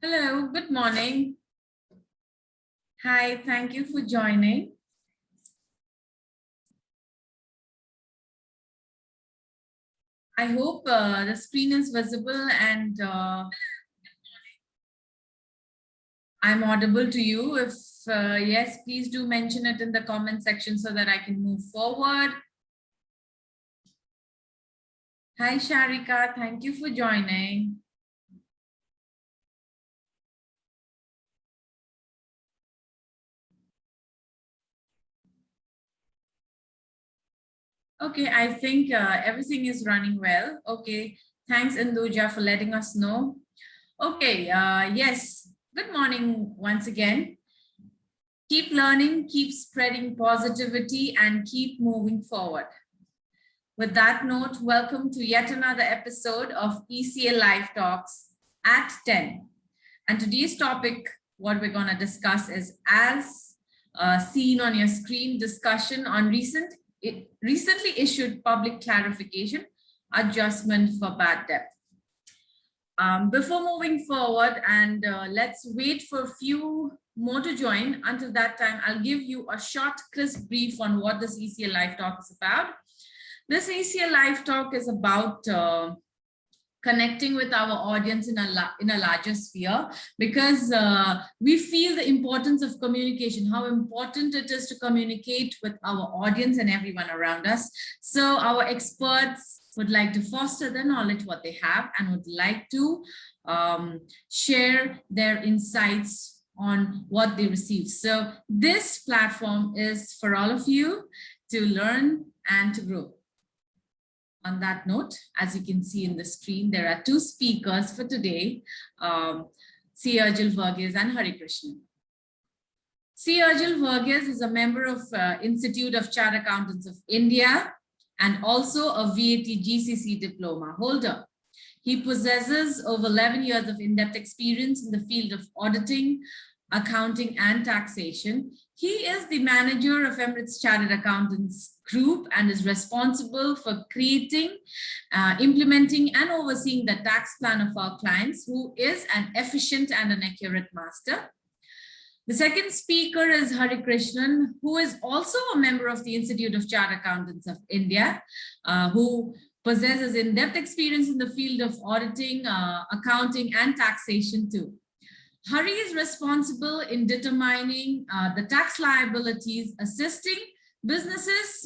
Hello, good morning. Hi, thank you for joining. I hope the screen is visible and I'm audible to you. If yes, please do mention it in the comment section so that I can move forward. Hi, Sharika, thank you for joining. Okay, I think everything is running well. Okay, thanks Induja for letting us know. Okay, yes, good morning once again. Keep learning, keep spreading positivity, and keep moving forward. With that note, welcome to yet another episode of ECL Live Talks at 10. And today's topic, what we're going to discuss is, as seen on your screen, discussion on recently issued public clarification adjustment for bad debt. Before moving forward, and let's wait for a few more to join. Until that time, I'll give you a short, crisp brief on what this ECL Live Talk is about. This ECL Live Talk is about connecting with our audience in a larger sphere, because we feel the importance of communication, how important it is to communicate with our audience and everyone around us. So our experts would like to foster the knowledge what they have and would like to share their insights on what they receive. So this platform is for all of you to learn and to grow. On that note, as you can see in the screen, there are two speakers for today, C. Urjil Verghese and Hari Krishnan. C. Urjil Verghese is a member of Institute of Chartered Accountants of India and also a VAT GCC diploma holder. He possesses over 11 years of in-depth experience in the field of auditing, accounting, and taxation. He is the manager of Emirates Chartered Accountants Group and is responsible for creating, implementing, and overseeing the tax plan of our clients, who is an efficient and an accurate master. The second speaker is Hari Krishnan, who is also a member of the Institute of Chartered Accountants of India, who possesses in-depth experience in the field of auditing, accounting, and taxation too. Hari is responsible in determining the tax liabilities, assisting businesses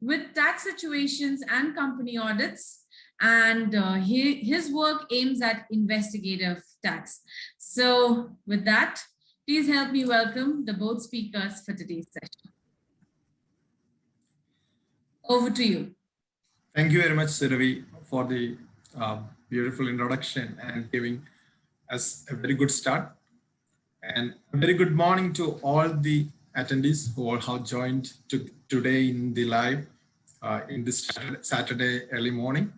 with tax situations and company audits, and his work aims at investigative tax. So with that, please help me welcome the both speakers for today's session. Over to you. Thank you very much, Siravi, for the beautiful introduction and giving us a very good start. And a very good morning to all the attendees who all have joined today in the live in this Saturday early morning.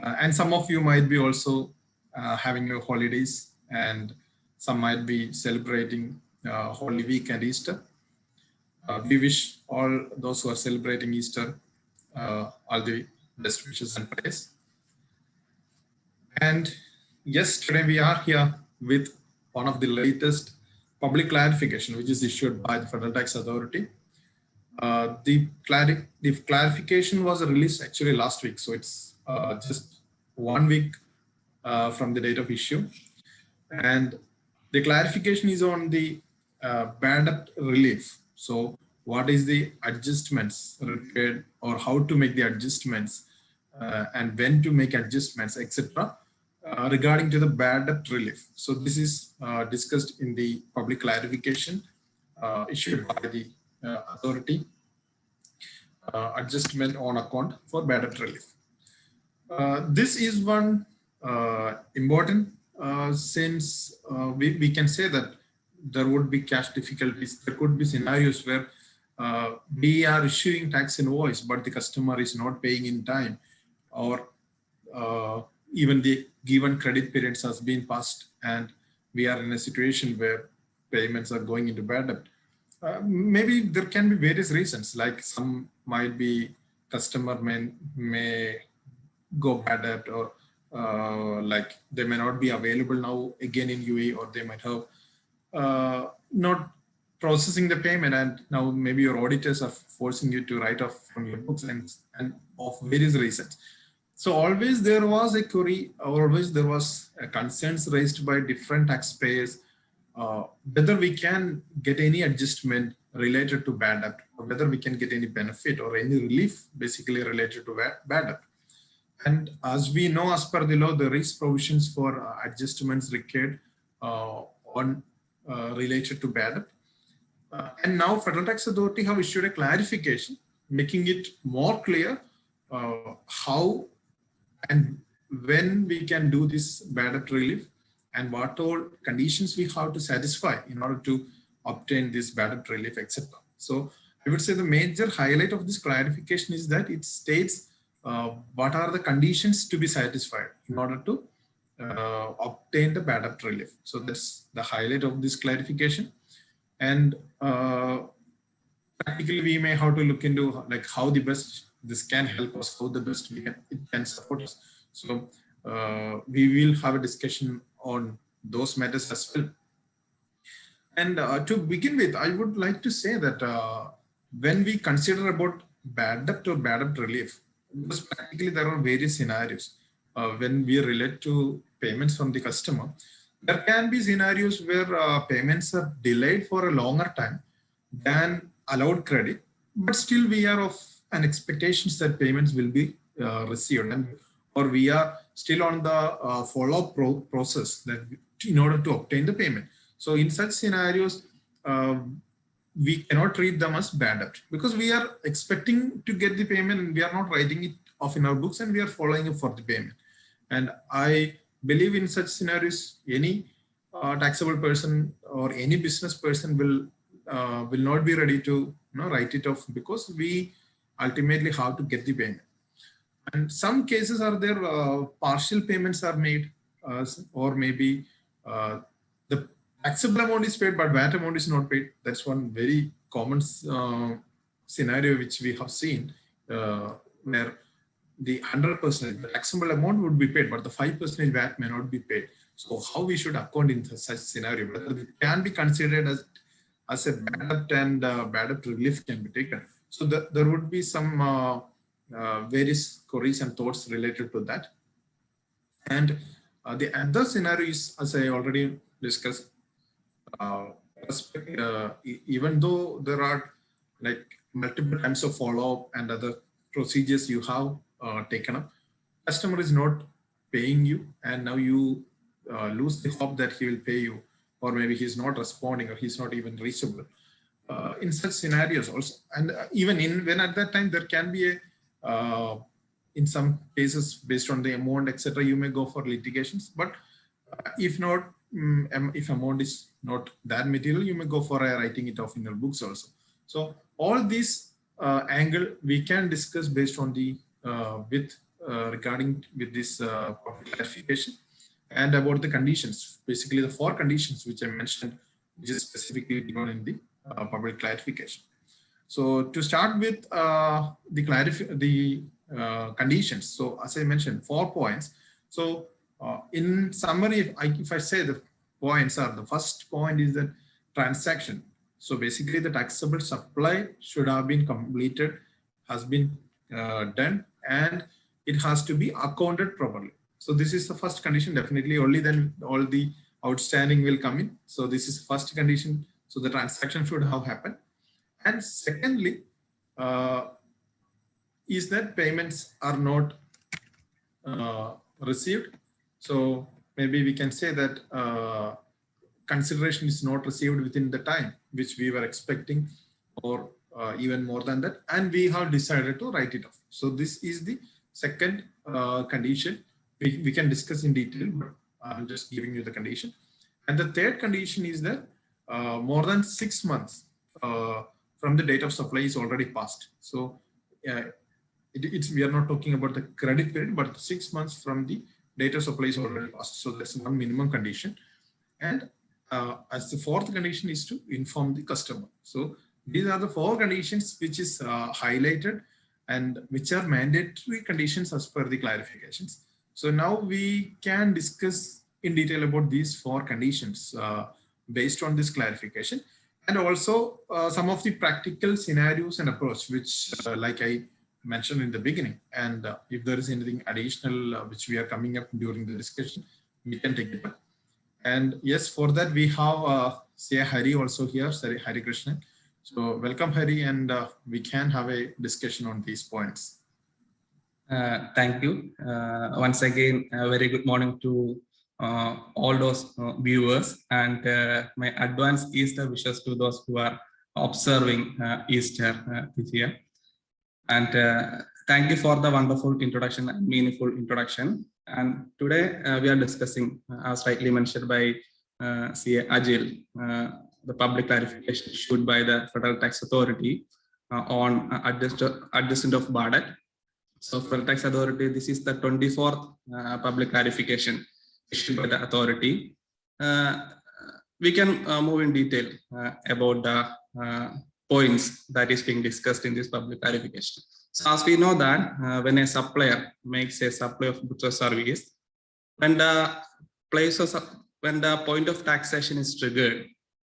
And some of you might be also having your holidays, and some might be celebrating Holy Week and Easter. We wish all those who are celebrating Easter all the best wishes and prayers. And yes, today we are here with one of the latest public clarification, which is issued by the Federal Tax Authority. The clarification was released actually last week, so it's just 1 week from the date of issue. And the clarification is on the bad debt relief. So what is the adjustments required, or how to make the adjustments, and when to make adjustments, etc. Regarding to the bad debt relief. So this is discussed in the public clarification issued by the authority, adjustment on account for bad debt relief. This is one important since we can say that there would be cash difficulties. There could be scenarios where we are issuing tax invoice, but the customer is not paying in time, or even the given credit periods has been passed and we are in a situation where payments are going into bad debt. maybe there can be various reasons, like some might be customer may go bad debt, or like they may not be available now again in UAE, or they might have not processing the payment, and now maybe your auditors are forcing you to write off from your books, and of various reasons. So always there was a query, always there was concerns raised by different taxpayers, whether we can get any adjustment related to bad debt, or whether we can get any benefit or any relief basically related to bad debt. And as we know, as per the law, there is provisions for adjustments required on related to bad debt. And now Federal Tax Authority have issued a clarification, making it more clear how and when we can do this bad debt relief, and what all conditions we have to satisfy in order to obtain this bad debt relief, etc. So I would say the major highlight of this clarification is that it states what are the conditions to be satisfied in order to obtain the bad debt relief. So that's the highlight of this clarification. And practically we may have to look into like how the best this can help us, how the best it can support us. So we will have a discussion on those matters as well. And to begin with, I would like to say that when we consider about bad debt or bad debt relief, because practically there are various scenarios when we relate to payments from the customer. There can be scenarios where payments are delayed for a longer time than allowed credit, but still we are of an expectations that payments will be received, and or we are still on the follow-up process that in order to obtain the payment. So in such scenarios, we cannot treat them as bad debt, because we are expecting to get the payment and we are not writing it off in our books, and we are following up for the payment. And I believe in such scenarios, any taxable person or any business person will not be ready to write it off, because we ultimately have to get the payment. And some cases are there, partial payments are made, or maybe the taxable amount is paid, but VAT amount is not paid. That's one very common scenario which we have seen, where the 100% the taxable amount would be paid, but the 5% VAT may not be paid. So how we should account in such scenario, whether it can be considered as a bad debt, and bad debt relief can be taken. So there would be some various queries and thoughts related to that. And the other scenario is, as I already discussed, even though there are like multiple times of follow-up and other procedures you have taken up, customer is not paying you, and now you lose the hope that he will pay you, or maybe he's not responding, or he's not even reachable. In such scenarios also, and even when at that time there can be a in some cases based on the amount, etc., you may go for litigations. But if not, if amount is not that material, you may go for writing it off in your books also. So all these angle we can discuss based on the regarding with this clarification, and about the conditions, basically the 4 conditions which I mentioned, which is specifically given in the public clarification. So to start with the conditions. So as I mentioned, 4 points. So in summary, if I say the points are, the first point is that transaction. So basically the taxable supply should have been completed, has been done, and it has to be accounted properly. So this is the first condition. Definitely only then all the outstanding will come in. So this is first condition. So the transaction should have happened. And secondly, is that payments are not received. So maybe we can say that consideration is not received within the time which we were expecting, or even more than that, and we have decided to write it off. So this is the second condition. We can discuss in detail, but I'm just giving you the condition. And the third condition is that more than 6 months from the date of supply is already passed. So we are not talking about the credit period, but 6 months from the date of supply is already passed. So that's one minimum condition. And as the fourth condition is to inform the customer. So these are the four conditions which is highlighted and which are mandatory conditions as per the clarifications. So now we can discuss in detail about these four conditions based on this clarification, and also some of the practical scenarios and approach which like I mentioned in the beginning, and if there is anything additional which we are coming up during the discussion, we can take it up. And yes, for that we have say Hari also here, sorry, Hari Krishnan. So welcome Hari, and we can have a discussion on these points. Thank you. Once again, a very good morning to all those viewers, and my advance Easter wishes to those who are observing Easter this year. And thank you for the wonderful introduction and meaningful introduction. And today we are discussing, as rightly mentioned by CA Ajil, the public clarification issued by the Federal Tax Authority on adjustment of BADAT. So Federal Tax Authority, this is the 24th public clarification issued by the authority. We can move in detail about the points that is being discussed in this public clarification. So as we know that when a supplier makes a supply of goods or service, when the point of taxation is triggered,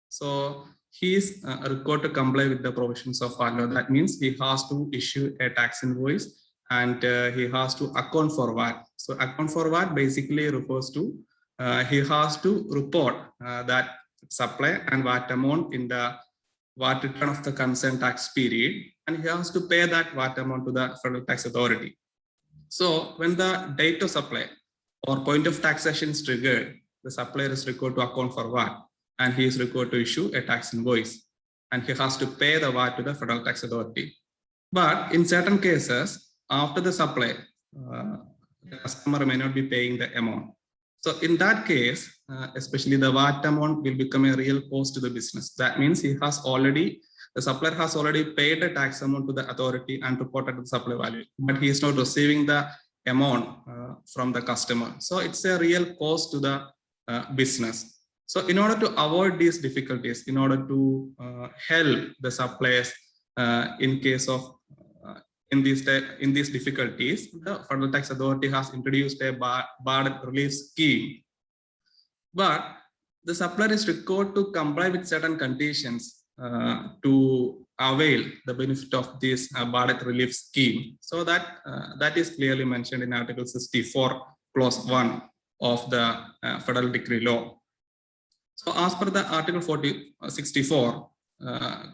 so he is required to comply with the provisions of VAT. That means he has to issue a tax invoice and he has to account for VAT. So account for VAT basically refers to he has to report that supply and VAT amount in the VAT return of the concerned tax period, and he has to pay that VAT amount to the Federal Tax Authority. So when the date of supply or point of taxation is triggered, the supplier is required to account for VAT, and he is required to issue a tax invoice, and he has to pay the VAT to the Federal Tax Authority. But in certain cases, after the supply, the customer may not be paying the amount. So in that case, especially the VAT amount will become a real cost to the business. That means the supplier has already paid the tax amount to the authority and reported the supply value, but he is not receiving the amount from the customer. So it's a real cost to the business. So in order to avoid these difficulties, in order to help the suppliers in case of in these difficulties, the Federal Tax Authority has introduced a BADAT relief scheme. But the supplier is required to comply with certain conditions to avail the benefit of this BADAT relief scheme. So that is clearly mentioned in Article 64, Clause 1 of the Federal Decree Law. So as per the Article 64,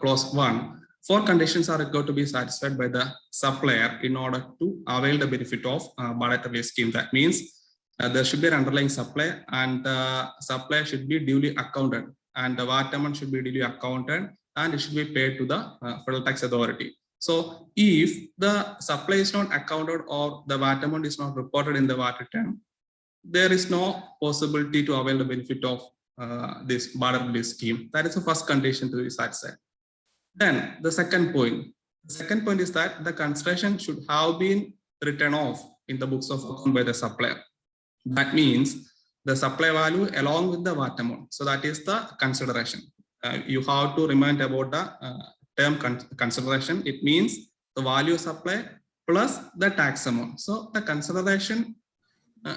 Clause 1, 4 conditions are required to be satisfied by the supplier in order to avail the benefit of BADAT relief scheme. That means there should be an underlying supply, and the supplier should be duly accounted, and the VAT amount should be duly accounted, and it should be paid to the Federal Tax Authority. So if the supply is not accounted or the VAT amount is not reported in the VAT return, there is no possibility to avail the benefit of this BADAT relief scheme. That is the first condition to be satisfied. Then the second point. The second point is that the consideration should have been written off in the books of account by the supplier. That means the supply value along with the VAT amount. So that is the consideration. You have to remind about the term consideration. It means the value of supply plus the tax amount. So the consideration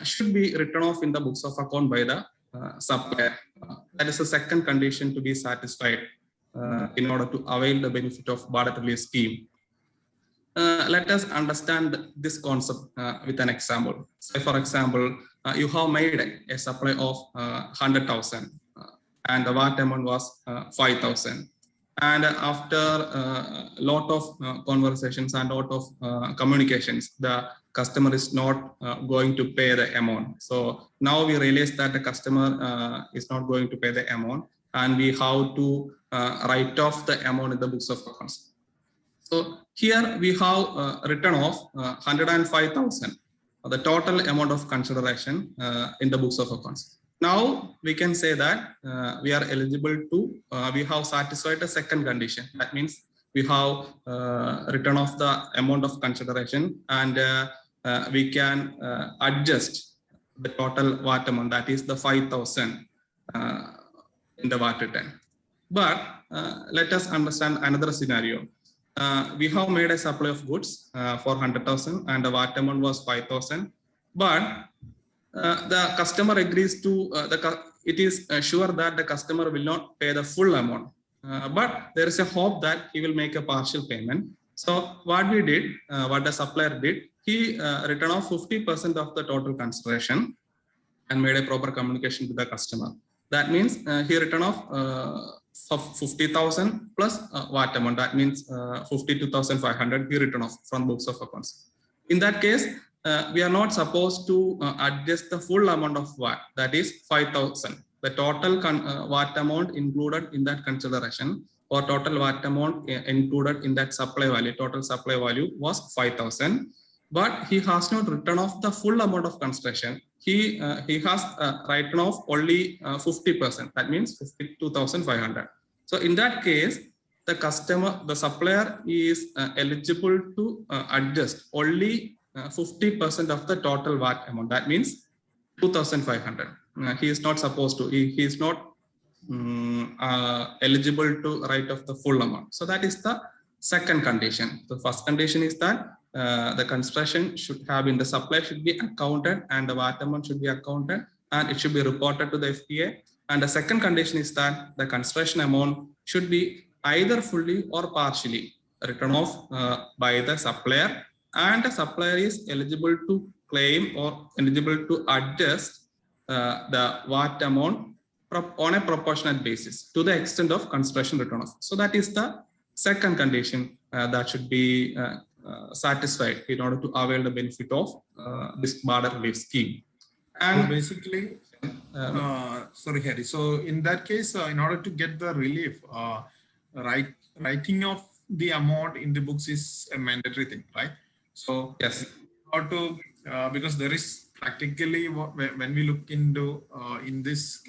should be written off in the books of account by the supplier. That is the second condition to be satisfied in order to avail the benefit of BADAT relief scheme. Let us understand this concept with an example. Say, for example, you have made a supply of 100,000 and the VAT amount was 5,000. And after a lot of conversations and a lot of communications, the customer is not going to pay the amount. So now we realize that the customer is not going to pay the amount, and we have to write off the amount in the books of accounts. So here we have written off 105,000, the total amount of consideration in the books of accounts. Now we can say that we are eligible to, we have satisfied the second condition. That means we have written off the amount of consideration, and we can adjust the total VAT amount, that is the 5,000. in the VAT return. But let us understand another scenario. We have made a supply of goods for 100,000 and the VAT amount was 5,000. But the customer agrees to it is sure that the customer will not pay the full amount. But there is a hope that he will make a partial payment. So what we did, what the supplier did, he written off 50% of the total consideration and made a proper communication with the customer. That means he written off 50,000 plus VAT amount. That means 52,500 he written off from books of accounts. In that case, we are not supposed to adjust the full amount of VAT, that is 5,000. The total VAT amount included in that consideration or total VAT amount included in that supply value, total supply value was 5,000. But he has not written off the full amount of consideration. He has written off only 50%. That means 52,500. So in that case, the supplier is eligible to adjust only 50% of the total VAT amount. That means 2,500. He is not supposed to. He is not eligible to write off the full amount. So that is the second condition. The first condition is that the construction should have been, the supply should be accounted and the VAT amount should be accounted and it should be reported to the FPA. And the second condition is that the construction amount should be either fully or partially written off by the supplier, and the supplier is eligible to claim or eligible to adjust the VAT amount on a proportionate basis to the extent of construction written off. So that is the second condition that should be satisfied in order to avail the benefit of this border relief scheme. And so basically, sorry, Harry. So in that case, in order to get the relief, writing of the amount in the books is a mandatory thing, right? So yes, how to because there is practically when we look into in this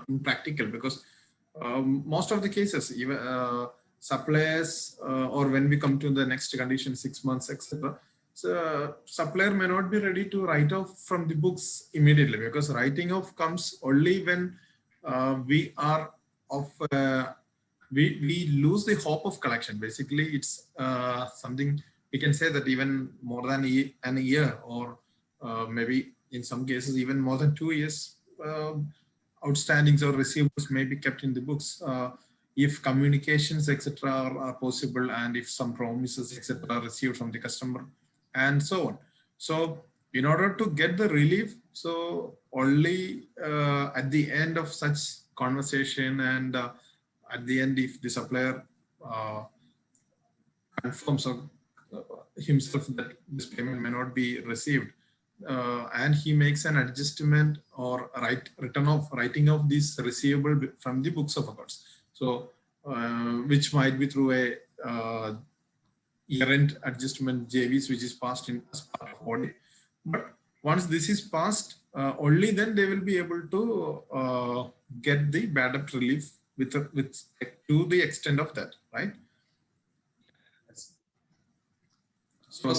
in practical, because most of the cases, even suppliers or when we come to the next condition, 6 months, etc. So supplier may not be ready to write off from the books immediately, because writing off comes only when we are of we lose the hope of collection. Basically, it's something we can say that even more than a year or maybe in some cases even more than 2 years, outstandings or receivables may be kept in the books if communications etc. are possible, and if some promises etc. are received from the customer and so on. So in order to get the relief, so only at the end of such conversation and at the end, if the supplier confirms himself that this payment may not be received, and he makes an adjustment or writing off this receivable from the books of accounts. So which might be through a year-end adjustment JVs, which is passed in as part of audit. But once this is passed, only then they will be able to get the bad debt relief with to the extent of that, right? So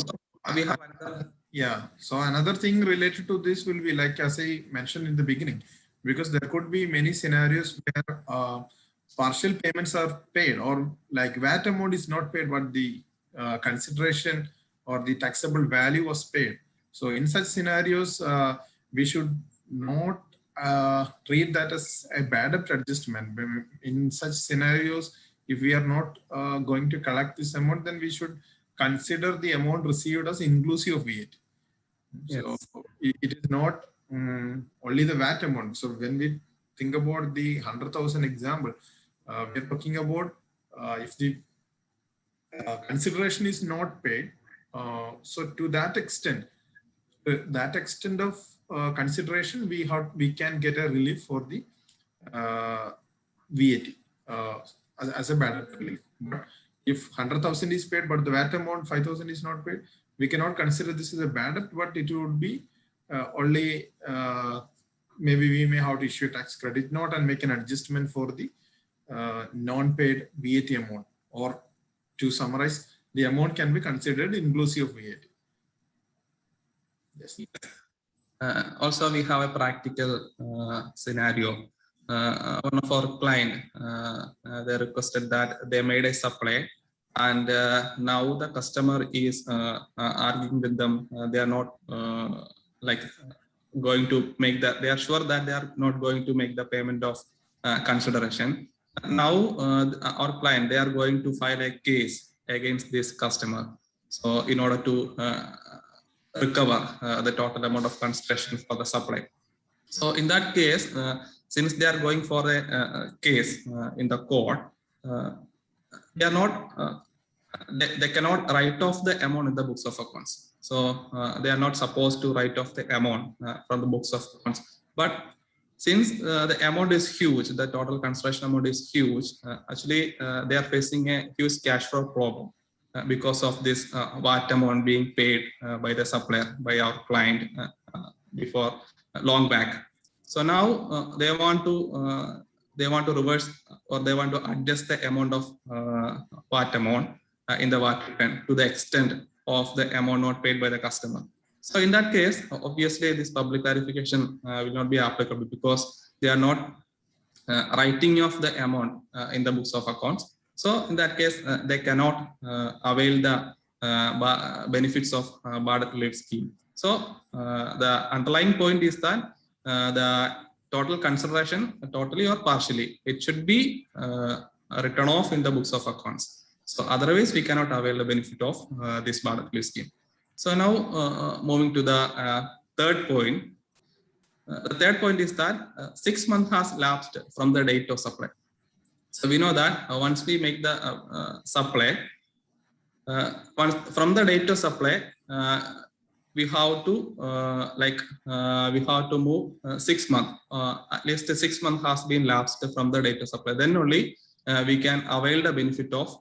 we have another, yeah. So another thing related to this will be, like as I mentioned in the beginning, because there could be many scenarios where partial payments are paid, or like VAT amount is not paid, but the consideration or the taxable value was paid. So in such scenarios, we should not treat that as a bad debt adjustment. In such scenarios, if we are not going to collect this amount, then we should consider the amount received as inclusive of VAT. Yes. So it is not only the VAT amount. So when we think about the 100,000 example, we're talking about if the consideration is not paid. So to that extent of consideration, we can get a relief for the VAT as a bad debt relief. But if 100,000 is paid, but the VAT amount 5,000 is not paid, we cannot consider this as a bad debt, but it would be only maybe we may have to issue a tax credit note and make an adjustment for the non-paid VAT amount. Or to summarize, the amount can be considered inclusive of VAT. Yes. Also, we have a practical scenario. one of our client, they requested that they made a supply, and now the customer is arguing with them. They are not like going to make that. They are sure that they are not going to make the payment of consideration. Now our client, they are going to file a case against this customer. So in order to recover the total amount of consideration for the supply. So in that case, since they are going for a case in the court, they are not, they cannot write off the amount in the books of accounts. So they are not supposed to write off the amount from the books of accounts. But since the amount is huge, the total consideration amount is huge, actually they are facing a huge cash flow problem because of this VAT amount being paid by the supplier, by our client before long back. So now they want to reverse, or they want to adjust the amount of VAT amount in the VAT return to the extent of the amount not paid by the customer. So in that case, obviously this public clarification will not be applicable because they are not writing off the amount in the books of accounts. So in that case, they cannot avail the benefits of Bharat Relief Scheme. So the underlying point is that the total consideration, totally or partially, it should be written off in the books of accounts. So otherwise, we cannot avail the benefit of this Bharat Relief Scheme. So now moving to the third point. The third point is that 6 months has lapsed from the date of supply. So we know that once we make the supply, from the date of supply, we have to we have to move 6 months. At least 6 months has been lapsed from the date of supply. Then only we can avail the benefit of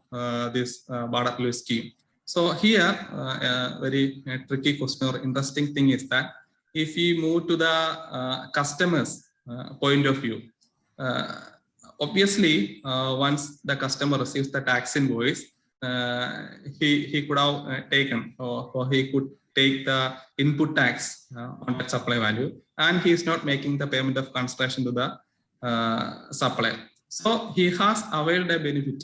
this Bharat Relief Scheme. So here, very tricky question or interesting thing is that if we move to the customer's point of view, obviously, once the customer receives the tax invoice, he could have taken or he could take the input tax on that supply value, and he is not making the payment of consideration to the supplier. So he has availed a benefit.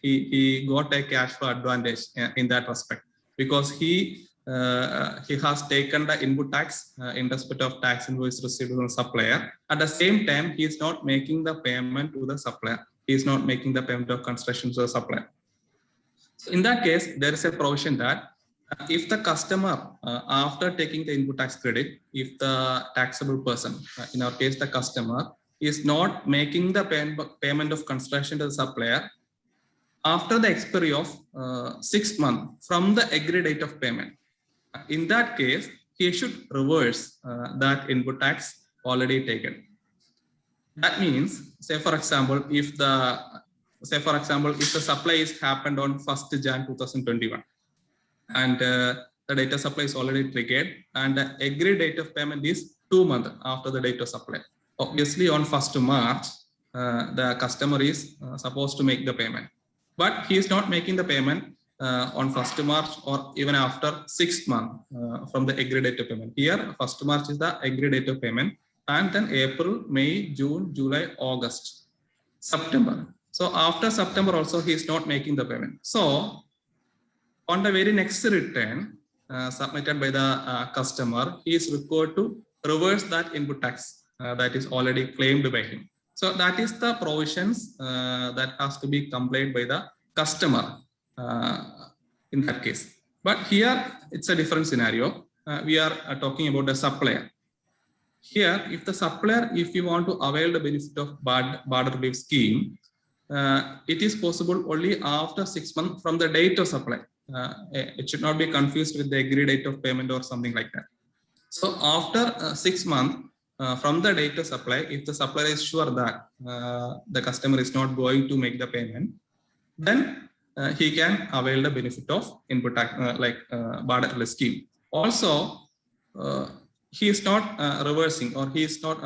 He got a cash flow advantage in that respect because he has taken the input tax in respect of tax invoice received from the supplier. At the same time, he is not making the payment to the supplier. He is not making the payment of consideration to the supplier. So in that case, there is a provision that if the customer, after taking the input tax credit, if the taxable person, in our case, the customer, is not making the payment of consideration to the supplier, after the expiry of 6 months from the agreed date of payment, in that case, he should reverse that input tax already taken. That means, say for example, if the supply is happened on 1st Jan 2021, and the data supply is already triggered, and the agreed date of payment is 2 months after the date of supply. Obviously, on 1st March, the customer is supposed to make the payment, but he is not making the payment on 1st March or even after 6 months from the agreed date of payment. Here, 1st March is the agreed date of payment, and then April, May, June, July, August, September. So after September also, he is not making the payment. So on the very next return submitted by the customer, he is required to reverse that input tax that is already claimed by him. So that is the provisions that has to be complied by the customer in that case. But here it's a different scenario. We are talking about the supplier. Here, if the supplier, if you want to avail the benefit of Bharat Relief Scheme, it is possible only after 6 months from the date of supply. It should not be confused with the agreed date of payment or something like that. So after 6 months from the date of supply, if the supplier is sure that the customer is not going to make the payment, then he can avail the benefit of input tax Bharat Relief Scheme. Also, he is not reversing, or he is not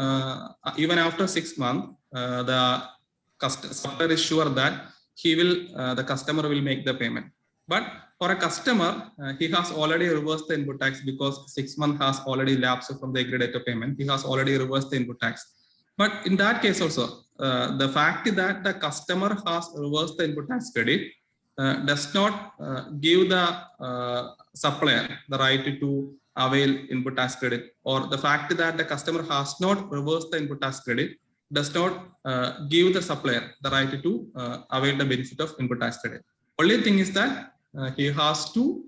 even after 6 months. The supplier is sure that he will, the customer will make the payment. But for a customer, he has already reversed the input tax because 6 months has already lapsed from the agreed date of payment. He has already reversed the input tax. But in that case also, the fact that the customer has reversed the input tax credit does not give the supplier the right to avail input tax credit, or the fact that the customer has not reversed the input tax credit does not give the supplier the right to avail the benefit of input tax credit. Only thing is that he has to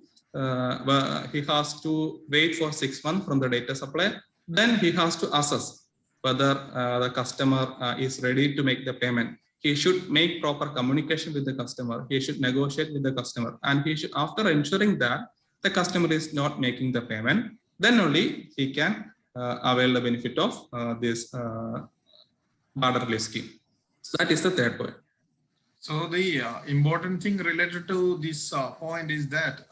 wait for 6 months from the data supplier. Then he has to assess whether the customer is ready to make the payment. He should make proper communication with the customer. He should negotiate with the customer, and he should, after ensuring that the customer is not making the payment, then only he can avail the benefit of this border relief scheme. So that is the third point. So the important thing related to this point is that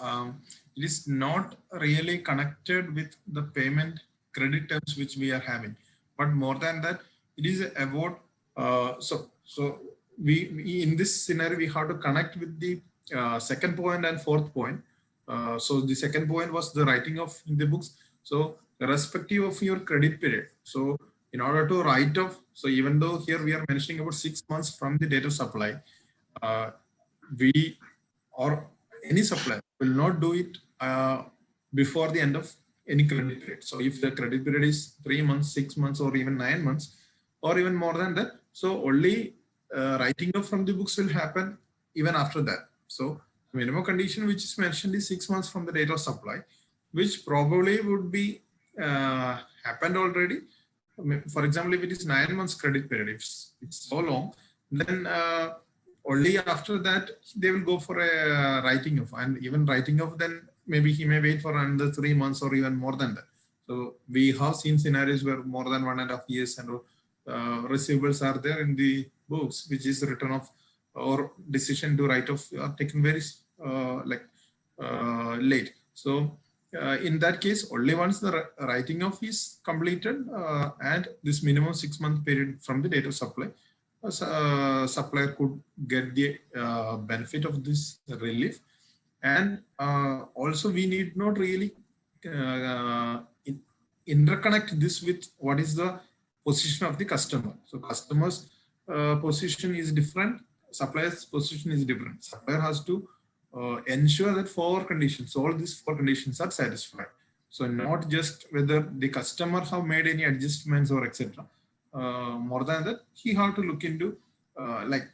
it is not really connected with the payment credit terms which we are having, but more than that, it is about so we in this scenario we have to connect with the second point and fourth point. So the second point was the writing of in the books. So irrespective of your credit period, so in order to write off, so even though here we are mentioning about 6 months from the date of supply, we or any supplier will not do it before the end of any credit period. So if the credit period is 3 months, 6 months, or even 9 months, or even more than that, so only writing off from the books will happen even after that. So minimum condition which is mentioned is 6 months from the date of supply, which probably would be happened already. For example, if it is 9 months credit period, if it's so long, then only after that they will go for a writing off, and even writing off, then maybe he may wait for another 3 months or even more than that. So we have seen scenarios where more than 1.5 years and receivables are there in the books, which is written off or decision to write off are taken very late. So in that case, only once the writing off is completed and this minimum 6 month period from the date of supply, supplier could get the benefit of this relief. And also we need not really interconnect this with what is the position of the customer. So customer's position is different, supplier's position is different. Supplier has to ensure that all these four conditions are satisfied. So not just whether the customer have made any adjustments or etc. More than that, he have to look into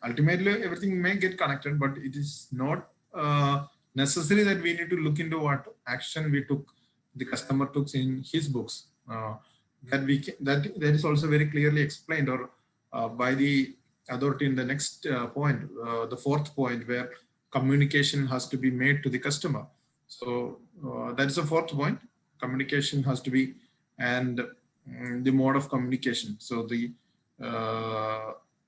ultimately everything may get connected, but it is not necessary that we need to look into what action the customer took in his books. That is also very clearly explained or by the authority in the next point, the fourth point, where communication has to be made to the customer. So that is the fourth point. Communication has to be, and the mode of communication. So the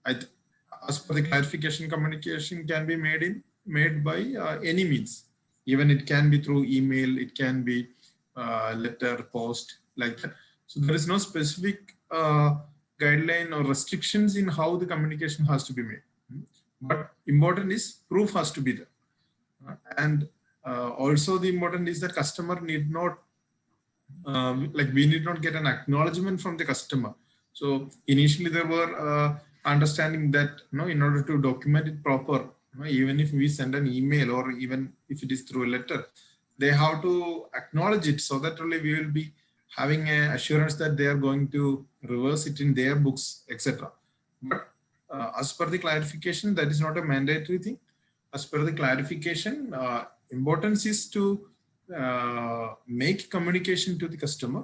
as per the clarification, communication can be made by any means. Even it can be through email, it can be letter, post, like that. So there is no specific guideline or restrictions in how the communication has to be made. But important is proof has to be there. And also the important is that customer need not, we need not get an acknowledgement from the customer. So initially there were understanding that in order to document it proper, even if we send an email or even if it is through a letter, they have to acknowledge it, so that only we will be having an assurance that they are going to reverse it in their books, etc. But as per the clarification, that is not a mandatory thing. As per the clarification, importance is to make communication to the customer,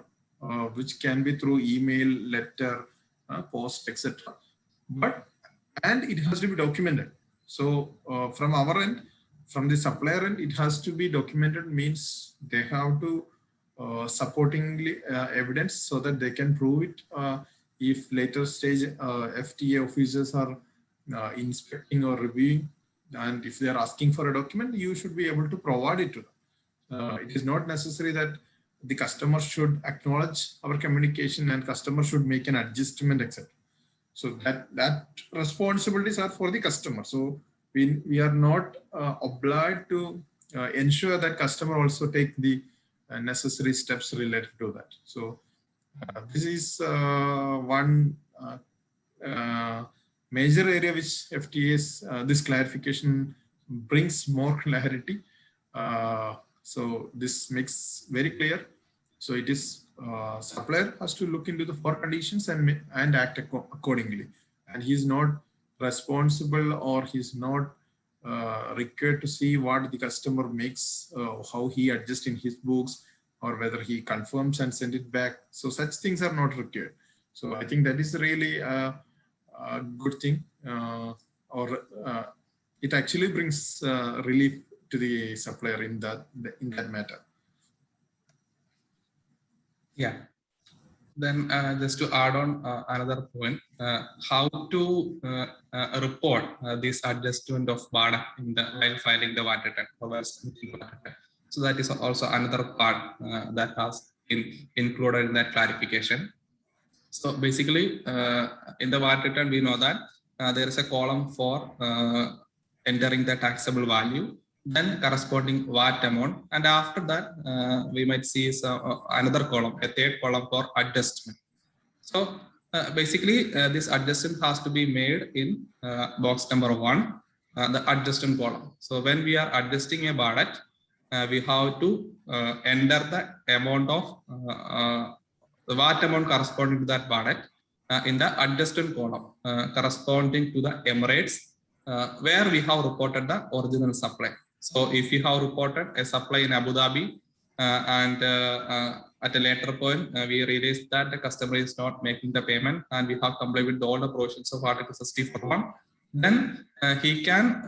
which can be through email, letter, post, etc. And it has to be documented. So from our end, from the supplier end, it has to be documented, means they have to supportingly evidence so that they can prove it. If later stage FTA officers are inspecting or reviewing, and if they are asking for a document, you should be able to provide it to them. It is not necessary that the customer should acknowledge our communication and customer should make an adjustment, etc. So that responsibilities are for the customer. So we are not obliged to ensure that customer also take the necessary steps related to that. So this is one major area which FTA's this clarification brings more clarity. So this makes very clear. So it is supplier has to look into the 4 conditions and act accordingly. And he's not responsible, or he's not required to see what the customer makes, how he adjusts in his books, or whether he confirms and send it back. So such things are not required. So I think that is really a good thing, or it actually brings relief to the supplier in that matter. Yeah. Then just to add on another point, how to report this adjustment of BADA while filing the VAT return. So that is also another part that has been included in that clarification. So basically, in the VAT return, we know that there is a column for entering the taxable value, then corresponding VAT amount, and after that, we might see another column, a third column for adjustment. So basically, this adjustment has to be made in box number 1, the adjustment column. So when we are adjusting a BADAT, we have to enter the amount of the VAT amount corresponding to that BADAT in the adjustment column corresponding to the Emirates, where we have reported the original supply. So if you have reported a supply in Abu Dhabi and at a later point, we realized that the customer is not making the payment and we have complied with all the provisions of Article 64.1, then he can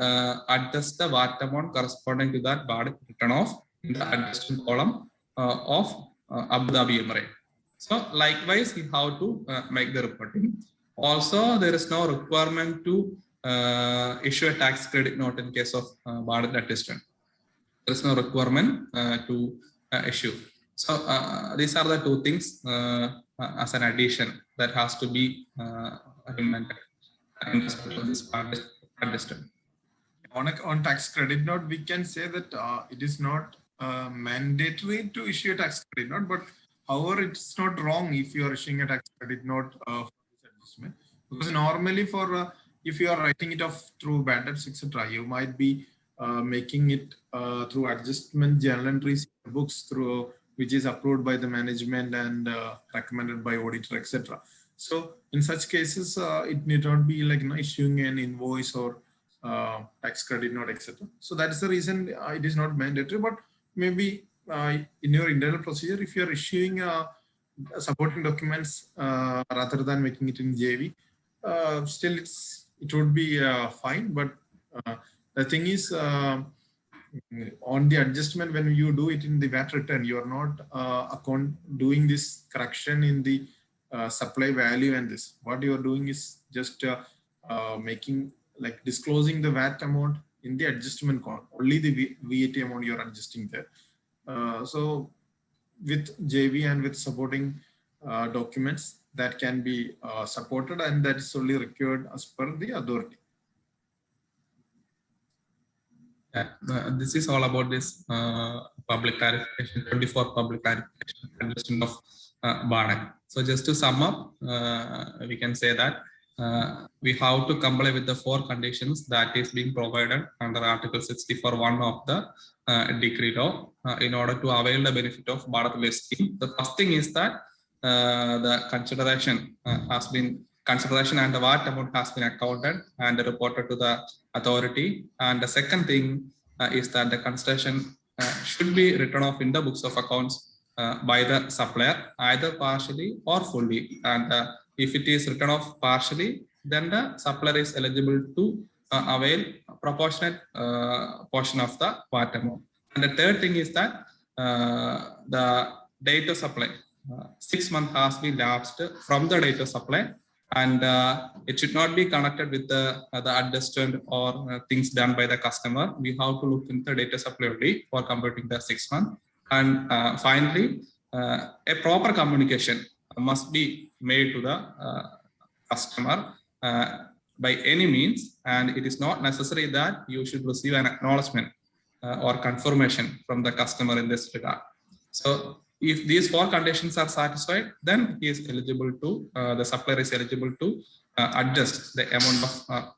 adjust the VAT amount corresponding to that BADAT written off in the adjustment column of Abu Dhabi Emirate. So likewise, he have to make the reporting. Also, there is no requirement to issue a tax credit note in case of BADAT adjustment. There is no requirement to issue. So these are the 2 things as an addition that has to be implemented in respect of this adjustment. On tax credit note, we can say that it is not mandatory to issue a tax credit note, but however, it's not wrong if you are issuing a tax credit note for this adjustment, because normally for if you are writing it off through bad debts, etc., you might be making it through adjustment journal entries books through which is approved by the management and recommended by auditor, etc. So in such cases, it need not be like issuing an invoice or tax credit note, etc. So that's the reason it is not mandatory, but maybe in your internal procedure, if you are issuing supporting documents rather than making it in JV, still it would be fine. But the thing is, on the adjustment, when you do it in the VAT return, you are not doing this correction in the supply value and this. What you are doing is just making like disclosing the VAT amount in the adjustment column. Only the VAT amount you are adjusting there. So with JV and with supporting documents, that can be supported, and that is only required as per the authority. Yeah, this is all about this public clarification, 24 public clarification adjustment of BADAT. So just to sum up, we can say that we have to comply with the 4 conditions that is being provided under Article 64(1) of the decree law in order to avail the benefit of BADAT scheme. The first thing is that the consideration and the VAT amount has been accounted and reported to the authority. And the second thing is that the consideration should be written off in the books of accounts by the supplier, either partially or fully. And if it is written off partially, then the supplier is eligible to avail a proportionate portion of the VAT amount. And the third thing is that the date of supply, 6 months has been lapsed from the date of supply, and it should not be connected with the adjustment or things done by the customer. We have to look into the data supply only for computing the 6 months. And finally, a proper communication must be made to the customer by any means, and it is not necessary that you should receive an acknowledgement or confirmation from the customer in this regard. So if these 4 conditions are satisfied, then he is eligible to, the supplier is eligible to adjust the amount of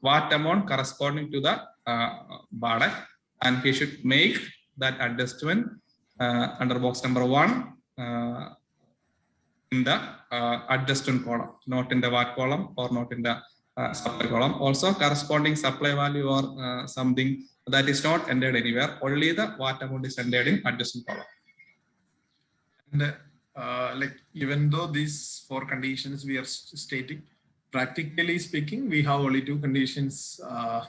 VAT amount corresponding to the BADAC, and he should make that adjustment under box number 1 in the adjustment column, not in the VAT column or not in the supply column. Also, corresponding supply value or something that is not entered anywhere, only the VAT amount is entered in adjustment column. And like, even though these 4 conditions we are stating, practically speaking, we have only 2 conditions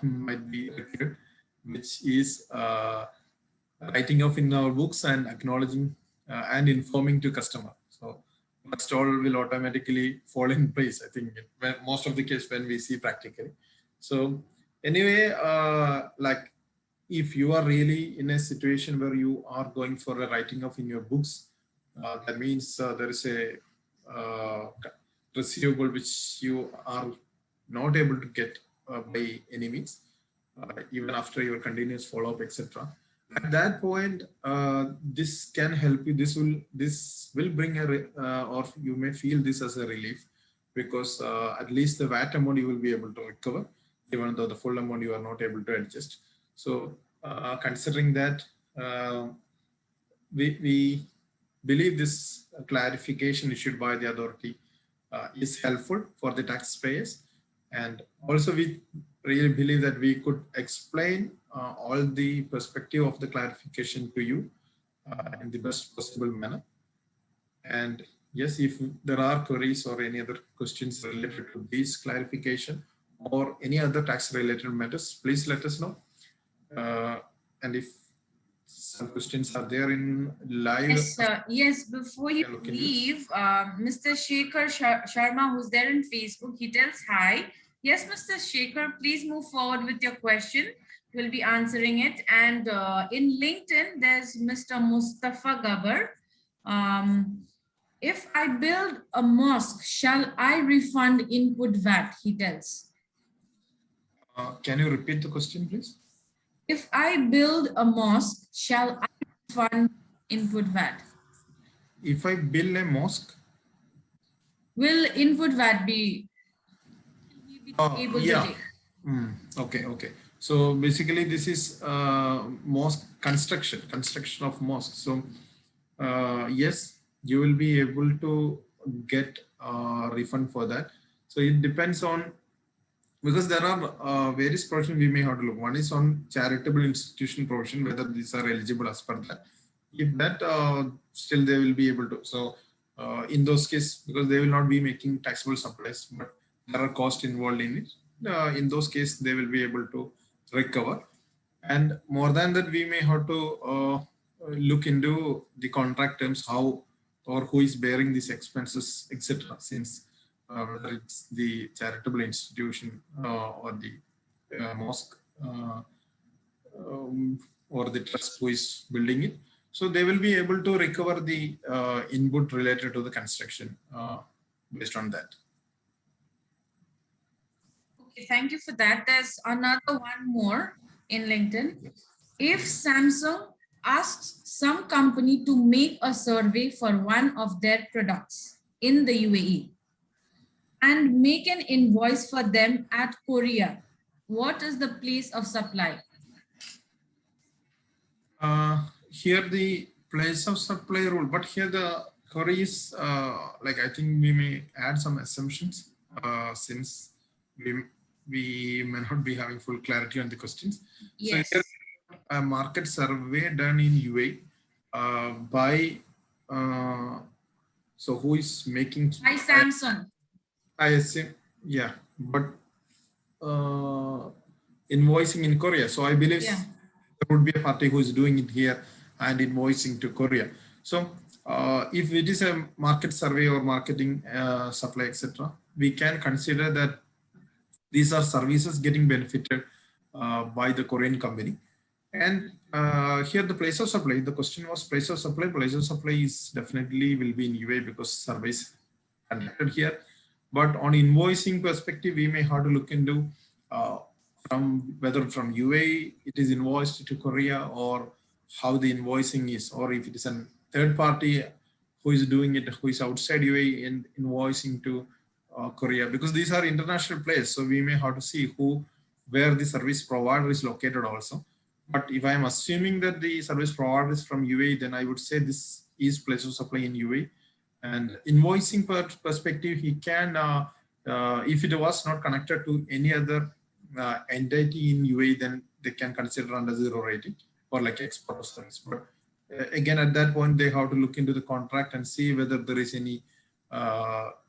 might be required, which is writing off in our books and acknowledging and informing to customer. So rest all will automatically fall in place, I think, when, most of the case when we see practically. So anyway, like, if you are really in a situation where you are going for a writing off in your books, that means there is a receivable which you are not able to get by any means, even after your continuous follow-up, etc. At that point, this can help you. This will bring a or you may feel this as a relief, because at least the VAT amount you will be able to recover, even though the full amount you are not able to adjust. So considering that, we believe this clarification issued by the authority is helpful for the taxpayers. And also we really believe that we could explain all the perspective of the clarification to you in the best possible manner. And yes, if there are queries or any other questions related to this clarification or any other tax related matters, please let us know. And if some questions are there in live. Yes, yes, before you leave, Mr. Shekhar Sharma, who's there in Facebook, he tells hi. Yes, Mr. Shekhar, please move forward with your question. We'll be answering it. And in LinkedIn, there's Mr. Mustafa Gabar. If I build a mosque, shall I refund input VAT? He tells. Can you repeat the question, please? If I build a mosque, shall I refund input VAT? If I build a mosque, will input VAT be able to take? Okay. So basically, this is mosque construction of mosque. So yes, you will be able to get a refund for that. So it depends on, because there are various provisions we may have to look. One is on charitable institution provision, whether these are eligible as per that. If that, still they will be able to. So in those cases, because they will not be making taxable supplies, but there are costs involved in it. In those cases, they will be able to recover. And more than that, we may have to look into the contract terms, how or who is bearing these expenses, etc. Since whether it's the charitable institution or the mosque or the trust who is building it. So they will be able to recover the input related to the construction based on that. Okay, thank you for that. There's another one more in LinkedIn. If Samsung asks some company to make a survey for one of their products in the UAE and make an invoice for them at Korea, what is the place of supply? Here the place of supply rule, but here the query is like, I think we may add some assumptions since we may not be having full clarity on the questions. Yes. So here, a market survey done in UAE by so who is making? By Samsung. I assume, yeah, but invoicing in Korea. So I believe there would be a party who is doing it here and invoicing to Korea. So if it is a market survey or marketing supply, etc., we can consider that these are services getting benefited by the Korean company. And here the place of supply, the question was place of supply. Place of supply is definitely will be in UAE because surveys conducted here. But on invoicing perspective, we may have to look into from whether from UAE it is invoiced to Korea, or how the invoicing is, or if it is a third party who is doing it, who is outside UAE and invoicing to Korea, because these are international players. So we may have to see where the service provider is located also. But if I'm assuming that the service provider is from UAE, then I would say this is place of supply in UAE. And invoicing perspective, he can, if it was not connected to any other entity in UAE, then they can consider under 0 rating or like export of service. But again, at that point, they have to look into the contract and see whether there is any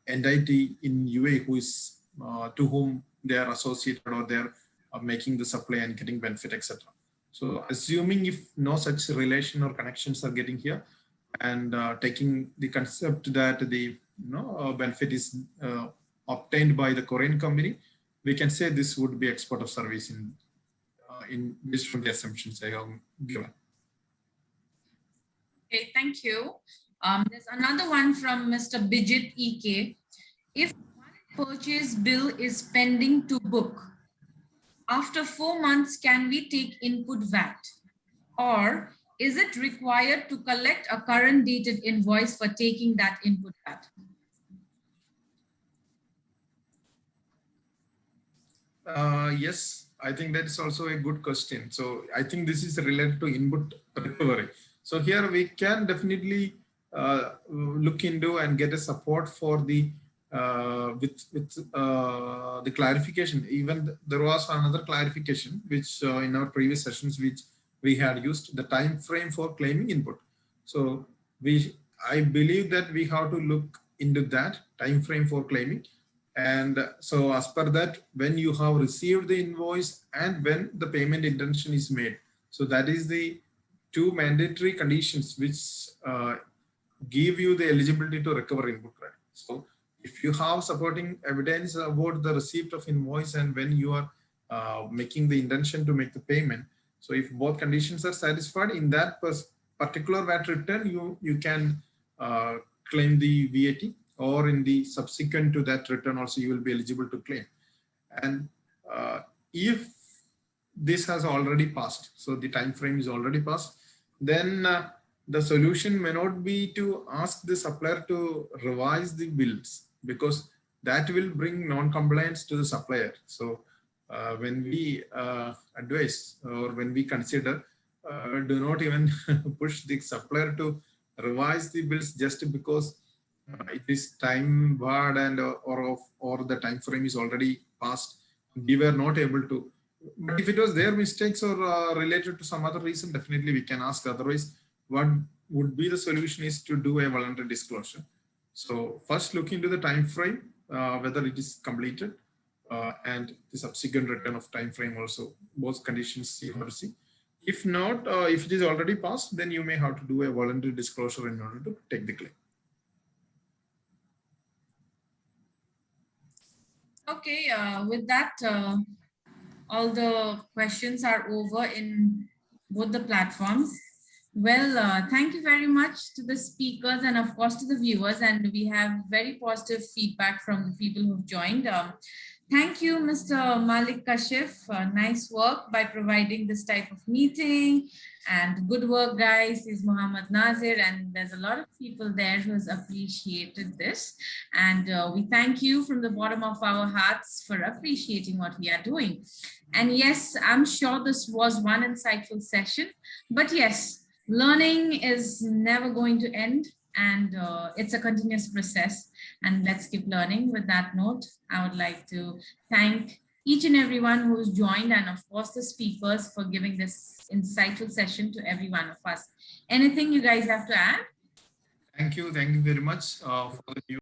entity in UAE who is to whom they are associated or they are making the supply and getting benefit, etc. So assuming if no such relation or connections are getting here, and taking the concept that the benefit is obtained by the Korean company, we can say this would be export of service in based on the assumptions I have given. Okay, thank you. There's another one from Mr. Bijit EK. If one purchase bill is pending to book, after 4 months, can we take input VAT? Or is it required to collect a current dated invoice for taking that input VAT? Yes, I think that is also a good question. So I think this is related to input recovery. So here we can definitely look into and get a support for the the clarification. Even there was another clarification which in our previous sessions which we had used, the time frame for claiming input. So I believe that we have to look into that time frame for claiming. And so as per that, when you have received the invoice and when the payment intention is made, so that is the two mandatory conditions which give you the eligibility to recover input credit. So if you have supporting evidence about the receipt of invoice and when you are making the intention to make the payment, so if both conditions are satisfied in that particular VAT return, you can claim the VAT, or in the subsequent to that return also you will be eligible to claim. And if this has already passed, so the time frame is already passed, then the solution may not be to ask the supplier to revise the bills, because that will bring non-compliance to the supplier. So when we advise or when we consider, do not even push the supplier to revise the bills just because it is time barred and or the time frame is already passed. We were not able to. But if it was their mistakes or related to some other reason, definitely we can ask. Otherwise, what would be the solution is to do a voluntary disclosure. So first look into the time frame, whether it is completed, and the subsequent return of time frame also, both conditions you have to see. If not, if it is already passed, then you may have to do a voluntary disclosure in order to take the claim. Okay, with that, all the questions are over in both the platforms. Well, thank you very much to the speakers and of course to the viewers, and we have very positive feedback from the people who've joined. Thank you, Mr. Malik Kashif. Nice work by providing this type of meeting, and good work, guys, is Muhammad Nazir, and there's a lot of people there who has appreciated this. And we thank you from the bottom of our hearts for appreciating what we are doing. And yes, I'm sure this was one insightful session, but yes, learning is never going to end, and it's a continuous process, and let's keep learning. With that note, I would like to thank each and everyone who's joined, and of course the speakers for giving this insightful session to every one of us. Anything you guys have to add? Thank you very much for the